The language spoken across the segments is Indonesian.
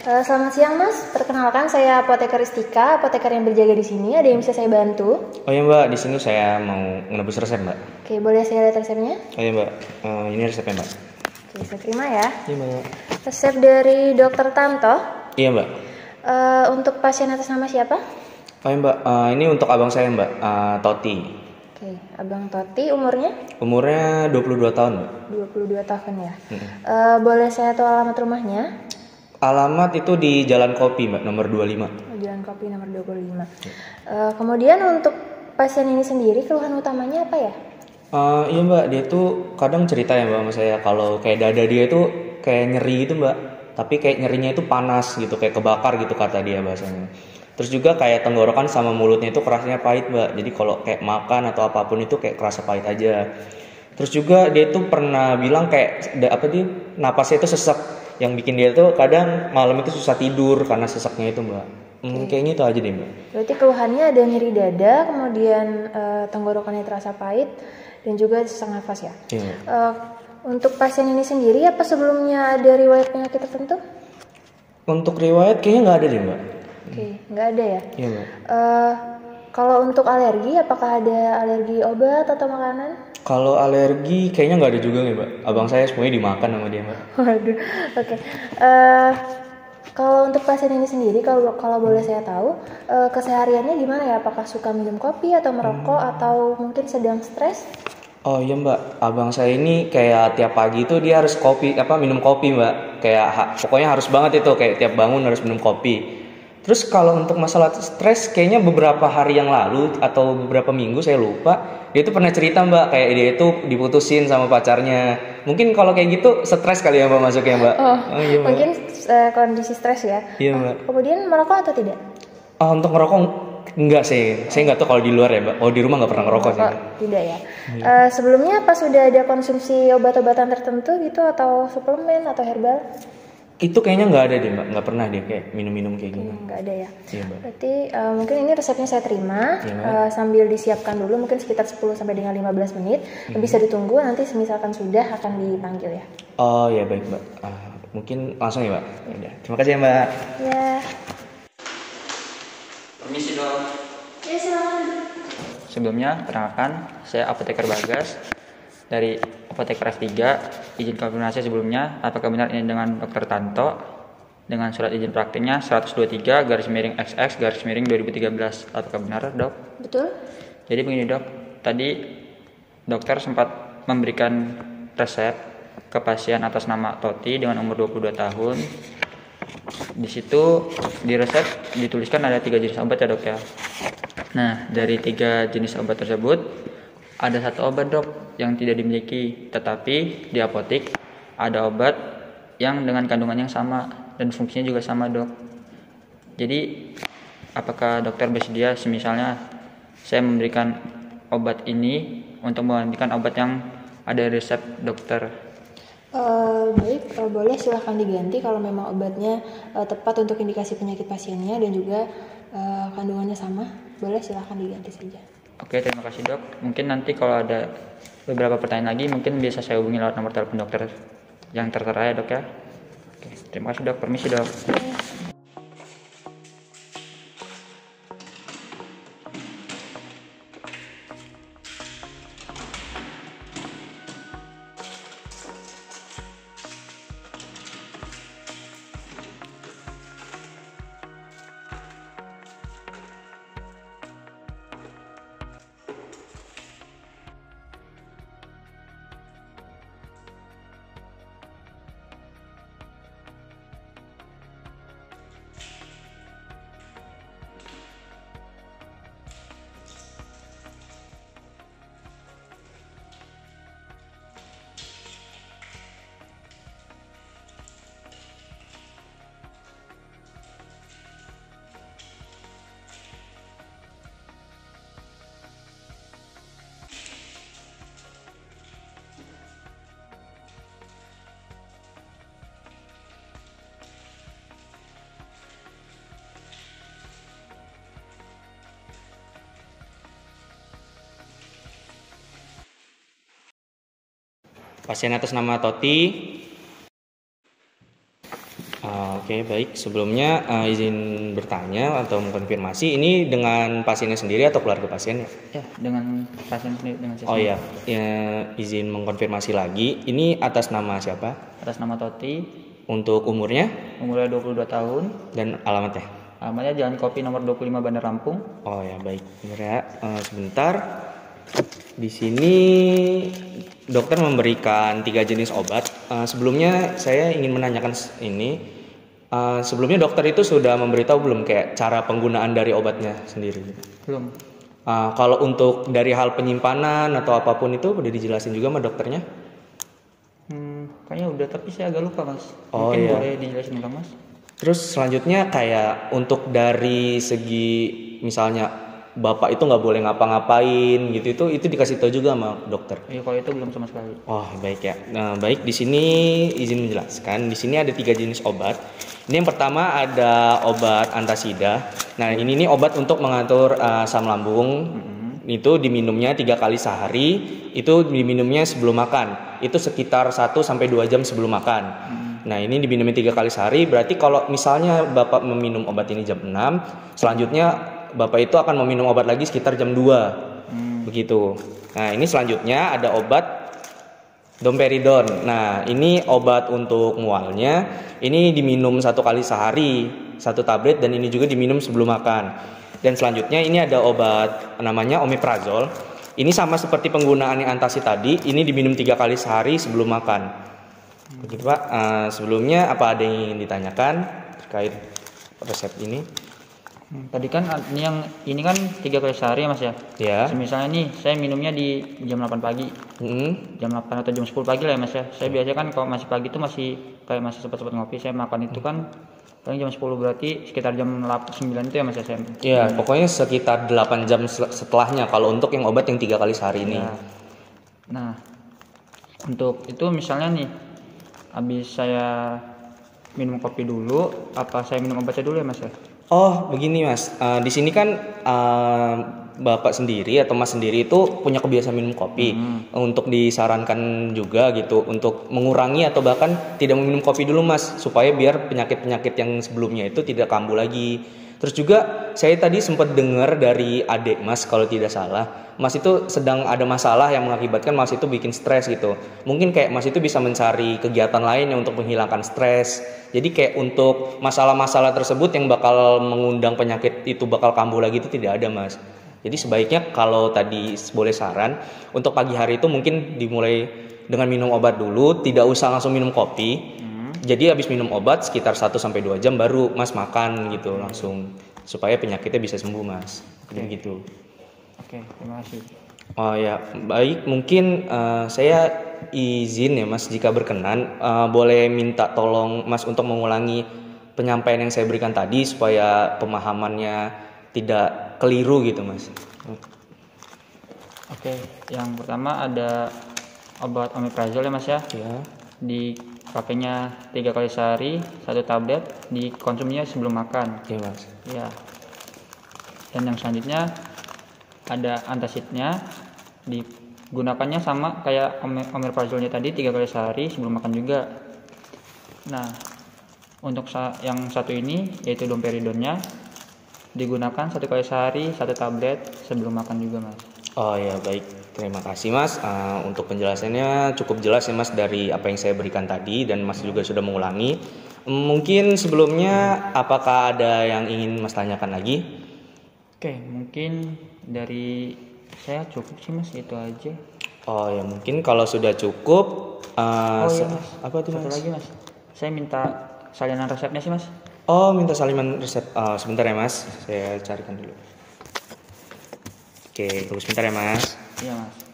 Selamat siang Mas, perkenalkan saya apoteker Istika, apoteker yang berjaga di sini. Ada yang bisa saya bantu? Oh ya Mbak, di sini saya mau menebus resep Mbak. Oke, boleh saya lihat resepnya? Oh ya Mbak, ini resepnya Mbak. Oke, saya terima ya. Iya Mbak. Resep dari Dokter Tanto. Iya Mbak. Untuk pasien atas nama siapa? Oh ya Mbak, ini untuk abang saya Mbak, Toti. Oke, Abang Toti, umurnya? Umurnya 22 tahun Mbak. 22 tahun ya. Boleh saya tahu alamat rumahnya? Alamat itu di Jalan Kopi Mbak, nomor 25. Jalan Kopi nomor 25. Kemudian untuk pasien ini sendiri, keluhan utamanya apa ya? Iya Mbak, dia tuh kadang cerita ya Mbak sama saya kalau kayak dada dia itu kayak nyeri gitu Mbak. Tapi kayak nyerinya itu panas gitu, kayak kebakar gitu kata dia bahasanya. Terus juga kayak tenggorokan sama mulutnya itu kerasnya pahit Mbak. Jadi kalau kayak makan atau apapun itu kayak kerasa pahit aja. Terus juga dia tuh pernah bilang kayak napasnya itu sesak, yang bikin dia tuh kadang malam itu susah tidur karena sesaknya itu Mbak. Kayaknya itu aja deh Mbak. Berarti keluhannya ada nyeri dada, kemudian tenggorokannya terasa pahit, dan juga sesak nafas ya. Iya. Untuk pasien ini sendiri, apa sebelumnya ada riwayat penyakit tertentu? Untuk riwayat kayaknya nggak ada deh Mbak. Oke, nggak ada ya. Iya Mbak. Kalau untuk alergi, apakah ada alergi obat atau makanan? Kalau alergi kayaknya nggak ada juga nih Mbak. Abang saya semuanya dimakan sama dia Mbak. Waduh, oke. Kalau untuk pasien ini sendiri, kalau boleh saya tahu, kesehariannya gimana ya? Apakah suka minum kopi atau merokok atau mungkin sedang stres? Oh iya Mbak, abang saya ini kayak tiap pagi itu dia harus minum kopi Mbak. Kayak pokoknya harus banget itu, kayak tiap bangun harus minum kopi. Terus kalau untuk masalah stres, kayaknya beberapa hari yang lalu atau beberapa minggu saya lupa, dia itu pernah cerita Mbak, kayak dia itu diputusin sama pacarnya. Mungkin kalau kayak gitu stres kali ya Mbak masuknya Mbak. Iya Mbak. Mungkin kondisi stres ya. Iya Mbak. Kemudian merokok atau tidak? Untuk ngerokok enggak sih, saya nggak tahu kalau di luar ya Mbak. Oh di rumah nggak pernah ngerokok sih. Tidak ya. Sebelumnya apa sudah ada konsumsi obat-obatan tertentu gitu atau suplemen atau herbal? Itu kayaknya nggak ada deh Mbak, nggak pernah dia kayak minum-minum kayak gini. Nggak ada ya. Iya Mbak. Berarti mungkin ini resepnya saya terima. Iya, Sambil disiapkan dulu mungkin sekitar 10 sampai dengan 15 menit. Bisa ditunggu, nanti misalkan sudah akan dipanggil ya. Oh ya baik Mbak. Mungkin langsung ya Mbak. Ya udah. Terima kasih ya Mbak. Ya. Permisi dong. Ya silakan. Sebelumnya, perkenalkan, saya Apoteker Bagas dari Apoteker S3. Izin konfirmasi sebelumnya, apakah benar ini dengan Dokter Tanto dengan surat izin praktiknya 123/XX/2013. Apakah benar, Dok? Betul. Jadi begini, Dok. Tadi dokter sempat memberikan resep ke pasien atas nama Toti dengan umur 22 tahun. Di situ di resep dituliskan ada 3 jenis obat ya Dok ya. Nah dari 3 jenis obat tersebut ada 1 obat Dok yang tidak dimiliki, tetapi di apotik ada obat yang dengan kandungan yang sama dan fungsinya juga sama Dok. Jadi apakah dokter bersedia misalnya saya memberikan obat ini untuk menggantikan obat yang ada resep dokter? Baik, boleh silahkan diganti kalau memang obatnya tepat untuk indikasi penyakit pasiennya dan juga kandungannya sama. Boleh silahkan diganti saja. Oke, terima kasih Dok. Mungkin nanti kalau ada beberapa pertanyaan lagi mungkin bisa saya hubungi lewat nomor telepon dokter yang tertera ya Dok ya. Oke, terima kasih Dok. Permisi Dok. Pasien atas nama Toti. Oke, baik. Sebelumnya izin bertanya atau mengkonfirmasi, ini dengan pasiennya sendiri atau keluarga pasien ya? Ya, dengan pasien sendiri, dengan saya Oh sendiri. iya, ya, izin mengkonfirmasi lagi. Ini atas nama siapa? Atas nama Toti, Untuk umurnya umurnya 22 tahun, dan alamatnya? alamatnya Jalan Kopi nomor 25 Bandar Lampung. Oh ya, baik. Bentar ya. Sebentar. Di sini dokter memberikan 3 jenis obat. Sebelumnya saya ingin menanyakan ini. Sebelumnya dokter itu sudah memberitahu belum kayak cara penggunaan dari obatnya sendiri? Belum. Kalau untuk dari hal penyimpanan atau apapun itu udah dijelasin juga sama dokternya? Kayaknya udah, tapi saya agak lupa mas. Oh, Mungkin iya. boleh dijelasin ulang mas? Terus selanjutnya kayak untuk dari segi misalnya bapak itu nggak boleh ngapa-ngapain gitu, itu dikasih tahu juga sama dokter. Iya, kalau itu belum sama sekali. Oh baik ya. Nah baik, di sini izin menjelaskan. Di sini ada 3 jenis obat. Ini yang pertama ada obat antasida. Nah ini nih obat untuk mengatur asam lambung. Itu diminumnya 3 kali sehari. Itu diminumnya sebelum makan. Itu sekitar 1 sampai 2 jam sebelum makan. Nah ini diminumnya 3 kali sehari. Berarti kalau misalnya bapak meminum obat ini jam 6, selanjutnya bapak itu akan meminum obat lagi sekitar jam 2. Begitu. Nah ini selanjutnya ada obat domperidon. Nah ini obat untuk mualnya. Ini diminum 1 kali sehari, 1 tablet, dan ini juga diminum sebelum makan. Dan selanjutnya ini ada obat namanya omeprazol. Ini sama seperti penggunaan yang antasi tadi. Ini diminum 3 kali sehari sebelum makan. Begitu Pak. Sebelumnya apa ada yang ingin ditanyakan terkait resep ini? Tadi kan ini kan 3 kali sehari ya mas ya. Ya. Misalnya nih saya minumnya di jam 8 pagi, jam 8 atau jam 10 pagi lah ya mas ya. Saya biasanya kan kalau masih pagi itu masih kayak masih sempat ngopi, saya makan itu kan paling jam 10, berarti sekitar jam 9 itu ya mas ya saya. Ya, pokoknya sekitar 8 jam setelahnya kalau untuk yang obat yang 3 kali sehari ini. Ya. Nah, untuk itu misalnya nih habis saya minum kopi dulu, apa saya minum obatnya dulu ya mas ya? Oh, begini Mas. Di sini kan Bapak sendiri atau Mas sendiri itu punya kebiasaan minum kopi. Untuk disarankan juga gitu untuk mengurangi atau bahkan tidak meminum kopi dulu Mas, supaya biar penyakit-penyakit yang sebelumnya itu tidak kambuh lagi. Terus juga saya tadi sempat dengar dari adik Mas kalau tidak salah, Mas itu sedang ada masalah yang mengakibatkan Mas itu bikin stres gitu. Mungkin kayak Mas itu bisa mencari kegiatan lain yang untuk menghilangkan stres. Jadi kayak untuk masalah-masalah tersebut yang bakal mengundang penyakit itu bakal kambuh lagi itu tidak ada Mas. Jadi sebaiknya kalau tadi boleh saran, untuk pagi hari itu mungkin dimulai dengan minum obat dulu, tidak usah langsung minum kopi. Jadi habis minum obat sekitar 1 sampai 2 jam baru Mas makan gitu langsung, supaya penyakitnya bisa sembuh Mas. Gitu. Oke, terima kasih. Oh ya, baik, mungkin saya izin ya Mas, jika berkenan boleh minta tolong Mas untuk mengulangi penyampaian yang saya berikan tadi supaya pemahamannya tidak keliru gitu Mas. Oke, yang pertama ada obat omeprazol ya mas ya. Ya. Dipakainya 3 kali sehari, 1 tablet, dikonsumsinya sebelum makan. Oke Mas. Ya. Dan yang selanjutnya ada antasidnya, digunakannya sama kayak omeprazolnya tadi 3 kali sehari sebelum makan juga. Nah, untuk yang satu ini yaitu domperidonnya digunakan 1 kali sehari, 1 tablet sebelum makan juga mas. Oh ya baik, terima kasih Mas. Untuk penjelasannya cukup jelas ya Mas dari apa yang saya berikan tadi, dan Mas juga sudah mengulangi. Mungkin sebelumnya apakah ada yang ingin Mas tanyakan lagi? Oke, mungkin dari saya cukup sih mas, itu aja. Oh ya mungkin kalau sudah cukup. Oh iya mas, Apa tuh satu Mas? lagi mas, saya minta salinan resepnya sih mas. Oh minta salinan resep. Sebentar ya Mas, saya carikan dulu. Oke, tunggu sebentar ya Mas. Iya mas.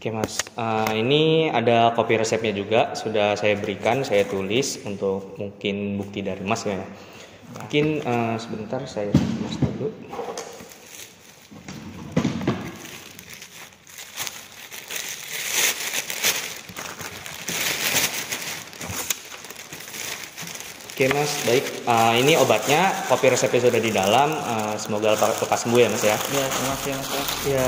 Oke mas, ini ada kopi resepnya juga sudah saya berikan, saya tulis untuk mungkin bukti dari mas ya. Mungkin sebentar saya mas dulu. Oke mas, baik. Ini obatnya, kopi resepnya sudah di dalam. Semoga lekas sembuh ya mas ya. Ya, terima kasih mas. Ya.